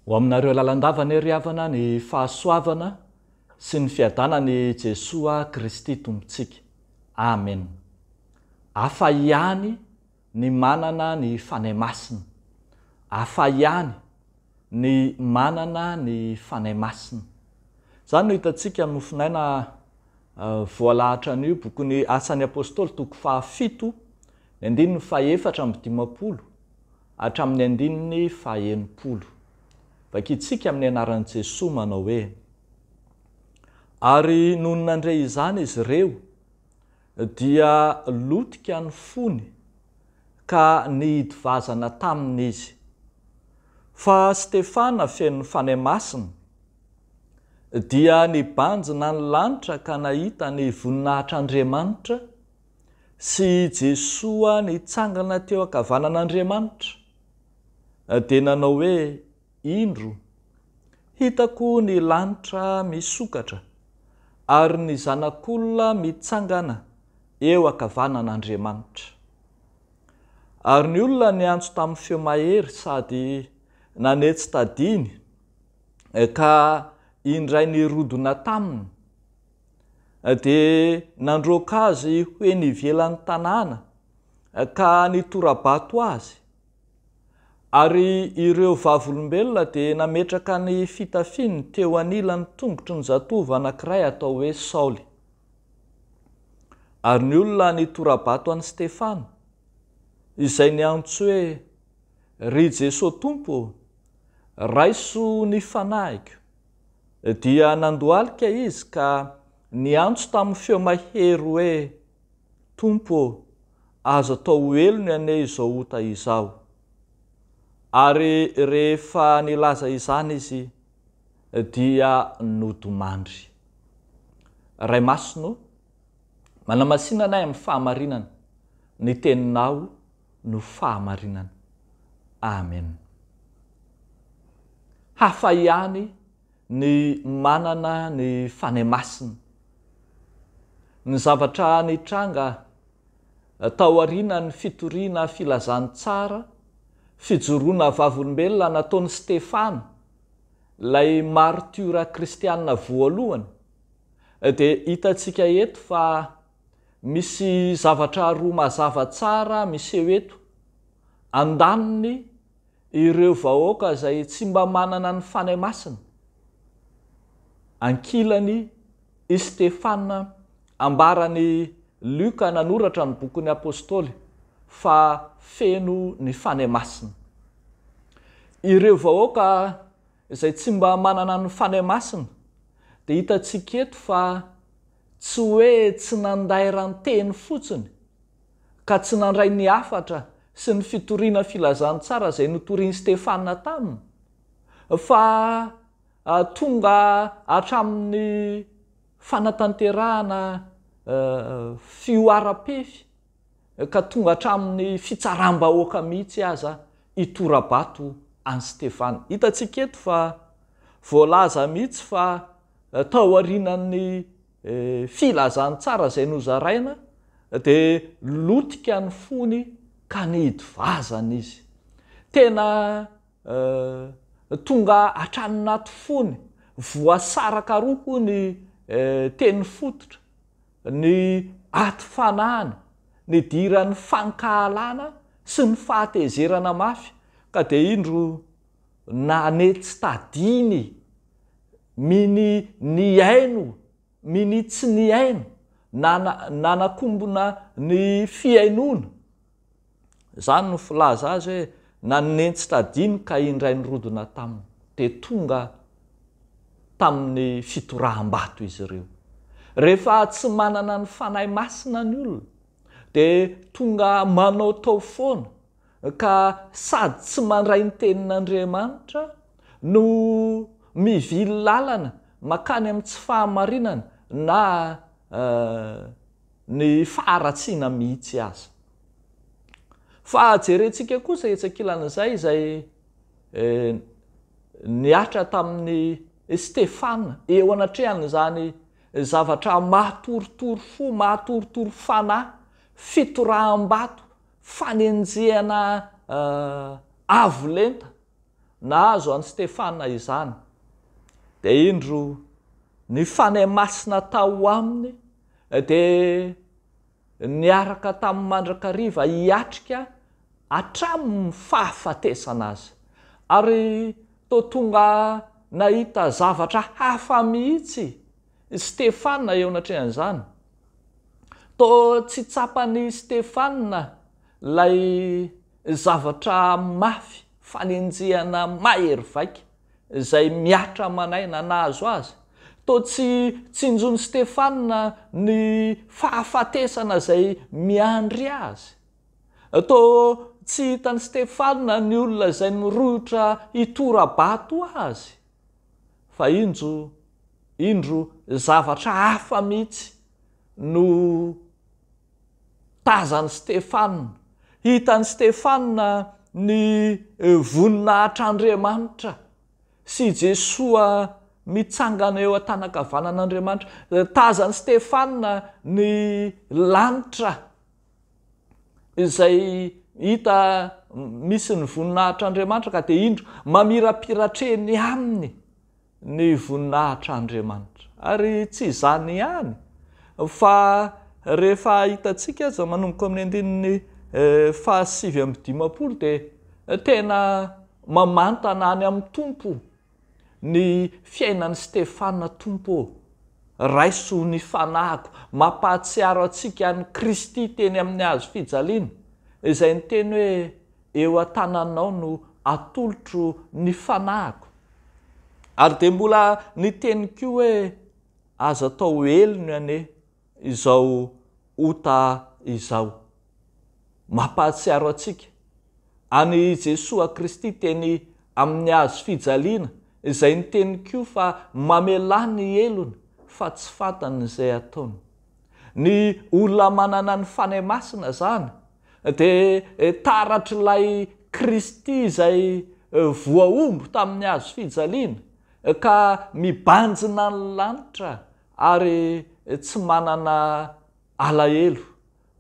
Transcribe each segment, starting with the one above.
Ho aminareo lalandavana riavana ny fahasoavana sy ny fiadanany Jesoa Kristy Tompontsika. Amen. Hafa ihany ny manana ny fanahy masina. Hafa ihany ny manana ny fanahy masina. Zany no hitantsika amin'ny nofinaina voalahatra an'io bokin'ny Asan'ny Apôstôly toko 7, ny andininy 4:10 hatramin'ny andininy 9. Vakitsika amin'ny anaran'i Jesoa manao hoe: ary noho nandray izany izy ireo dia lotika ny fony ka nihidy vazana taminy izy. Fa Stefana feno fanahy masina dia nibanjina ny lanitra ka nahita ny voninahitr'Andriamanitra sy Jesoa nitsangana teo ankavanan'Andriamanitra. Dia nanao hoe: indro hitako ny lanitra misokatra ary ny zanak'olona mitsangana eo ankavanan'Andriamanitra. Ary ny olona niantso tamin'ny feo mahery sady nanetsi-tadiny ka indray nirodona taminy, dia nandroaka azy hoe nivelan'ny tanàna ka nitora-bato azy. Ary ireo vavolombelona dia nametraka ny fitafiny teo anilan'ny tongotry ny zatovo anankiray atao hoe Saoly. Ary ny olona nitora-bato an'i Stefana, izay niantso hoe: ry Jesosy Tompo, raiso ny fanahiko. Dia nandohalika izy ka niantso tamin'ny feo mahery hoe: Tompo, azo atao elony anie izao ota izao. Ary rehefa nilaza izany izy dia nodomandry. Ray masino, manamasina anay amin'ny fahamarinana, ny teninao no fahamarinana. Amen. Hafa ihany ny manana ny fanahy masina. Ny zavatra nitranga tao aoriana ny fitoriana filazany tsara, fijoroana vavolombelona nataon'i Stefana, lay martyra kristianina voalohany, dia hitantsika eto fa misy zavatra roa mazava tsara miseho eto. Andaniny ireo vahoaka izay tsy mba manana ny fanahy masina. Ankilany i Stefana, ambarany Luka nanoratra ny bokin'ny Apôstôly, fa feno ny fanahy masina. Ireo vahoaka izay tsy mba manana ny fanahy masina dia hitantsika eto fa tsy hoe tsy nanday ranteny fotsiny ka tsy nandray ny hafatra sy ny fitoriana filazany tsara izay notorian'i Stefana taminy, fa tonga hatramin'ny fanatanterahana fioaram-pefy ka tonga hatramin'ny fitsaram-bahoaka mihitsy aza hitora-bato an'i Stefana. Hitantsika eto fa voalaza mihitsy fa tao aorianan'ny filazany tsara izay nozaraina dia lotika ny fony ka nihidy vazana izy. Tena tonga hatrany naty fony, voasaraka roa koa ny teny fototra, ny aty fanahany, ny diran'ny fankahalana sy ny fahatezerana mafy, ka dia indro nanetsi-tadiny, miny niaino, miny tsy niaino, nanakombona ny fiainona. Zany no filaza azy hoe nanetsi-tadiny ka indray nirodona taminy, dia tonga tamin'ny fitoraham-bato izy ireo. Rehefa tsy manana ny fanahy masina ny olona dia tonga manao tao foana ka sady tsy mandray ny tenin'Andriamanitra no mivily lalana makany amin'ny tsy fahamarinana na ny faharatsiana mihitsy aza. Fa jerentsika kosa hetsakilan'izay izay niatra tamin'ny Stefana eo anatrehany izany zavatra mahatoritory fo, mahatoritory fanahy, fitoraham-bato, fanenjehana avo lenta nahazo any Stefana izany dia indro ny fanay masina tao aminy dia niaraka tamin'ny mandrakariva hiatrika hatramin'ny fahafatesana azy ary to tonga nahita zavatra hafa mihitsy Stefana eo anatrehan'izany to tsy tsapany Stefana lay zavatra mafy fanenjehana mahery vaika izay miatra manaina nahazo azy to tsy tsinjony Stefana ny fahafatesana izay miandry azy to tsy hitany Stefana ny olona izay nirohitra hitora-bato azy fa indro zavatra hafa mihitsy no tazany Stefana hitany Stefana ny voninahitr'Andriamanitra sy Jesoa mitsangana eo an-tanakavanan'Andriamanitra tazany Stefana ny lanitra izay hita misy ny voninahitr'Andriamanitra ka dia indro mamirapiratreny aminy ny voninahitr'Andriamanitra ary tsy izany ihany fa rehefa hitantsika aza manomboka amin'ny 5:15 dia tena mamantana any amin'ny tompo ny fiainan'ny Stefana tompo raiso ny fanahiko mampahatsiaro antsika ny Kristy teny amin'ny hazo fijaliana izay ny teny hoe eo an-tananao no atolotro ny fanahiko ary dia mbola ny teny koa hoe aza tao elony ane izao ota izao mampahatsiaro antsika any Jesoa Kristy teny amin'ny hazo fijaliana izay ny teny koa fa mamelany ny elony fa tsy fantany izay ataony ny olona manana ny fanay masina zany dia taratr'ilay Kristy izay voaombo tamin'ny hazo fijaliana ka mibanjina ny lanitra ary tsy manana alahelo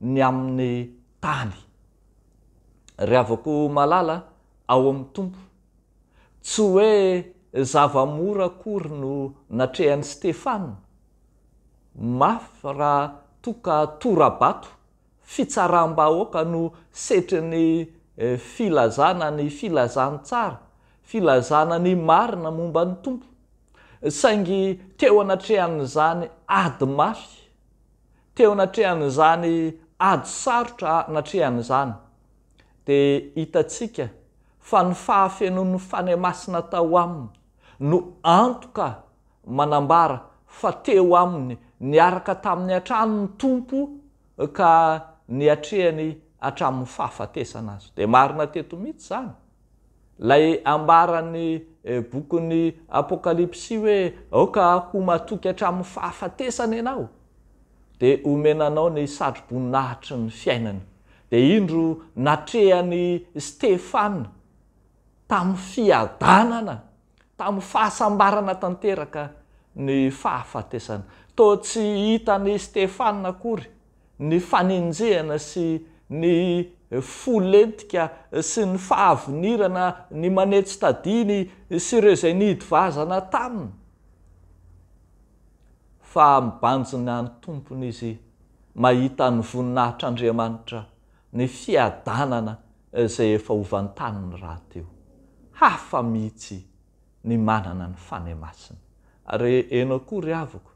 ny amin'ny tany ry havako malala ao amin'ny tompo tsy hoe zavamora akory no natrehan'ny Stefana mafy raha toka tora-bato fitsaram-bahoaka no setriny filazana ny filazany tsara filazana ny marina momba ny tompo saingy teo anatrehan'izany ady mafy teo anatrehan'izany ady sarotra anatrehan'izany dia hitantsika fa ny fahafenon'ny fanay masina tao aminy no antoka manambara fa teo aminy niaraka tamin'ny hatrany ny tompo ka niatrehany hatramin'ny fahafatesana azy dia marina teto mihitsy zany lay ambarany bokin'ny apokalipsy hoe aoka ho matoky hatramin'ny fahafatesana ianao dia omenanao ny sadrom-boninahitry ny fiainany dia indro natrehany Stefana tamin'ny fiadanana tamin'ny fahasambarana tanteraka ny fahafatesana to tsy hitany Stefana akory ny fanenjehana sy ny folentika sy ny fahavinirana ny manetsy tadiny sy ireo izay nidy vazana taminy fa mibanjina ny tompony izy mahita ny voninahitr'Andriamanitra ny fiadanana izay efa hovantaniny raha teo hafa mihitsy ny manana ny fanay masina ary eno akory havako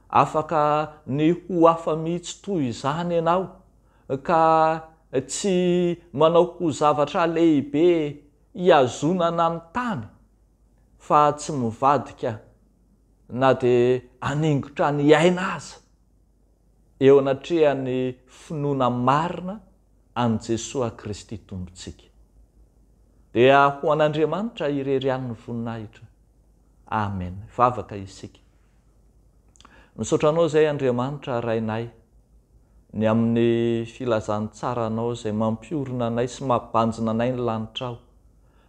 afaka ny ho hafa mihitsy toy izany ianao ka tsy manao ho zavatra lehibe hiazonana ny tany fa tsy mivadika na dia aningotra ny aina aza eo anatrehany finoana marina an' Jesoa Kristy tompontsika dia ho an'Andriamanitra irerian'ny voninahitra amen vavaka isika misaotranao zay Andriamanitra rainay ny amin'ny filazany tsaranao izay mampiorina anay sy mampibanjina anay ny lanitrao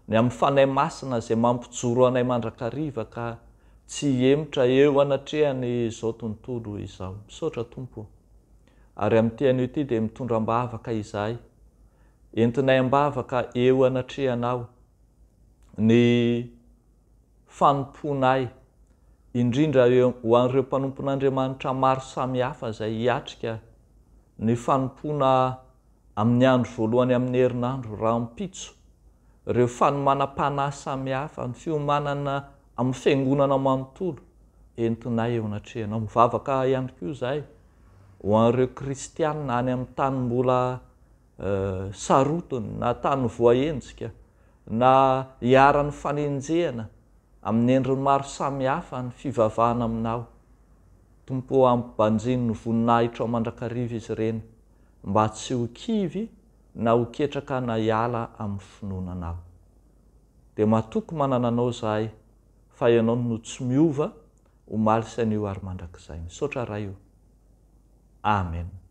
ny amin'ny fanay masina izay mampijoro anay mandrakariva ka tsy emotra eo anatrehany izao tontolo izao misaotra tompo ary amin'ity anio ity dia mitondra mbavaka izahay entinay mbavaka eo anatrehanao ny fanomponay indrindra ho an'ireo mpanompon'Andriamanitra maro samihafa izay hiatrika ny fanompona amin'ny andro voalohany amin'ny herinandro raha mpitso, ireo fanomanam-panahy samihafa, ny fiomanana amin'ny fiangonana manontolo entinay eo anatrehanao. Mivavaka ihany koa izahay ho an'ireo kristianina any amin'ny tany mbola sarotiny na tany voahenjika na hiara-ny fanenjehana amin'ny endriny maro samihafa ny fivavahana aminao. Tompo ampibanjiny ny voninahitra ao mandrakariva izy ireny mba tsy ho kivy na ho ketraka na hiala amin'ny finoananao. Dia mahatoky manana anao izahay fa ianao no tsy miova omaly sy anio ary mandrakizay. Misaotra ray io. Amen.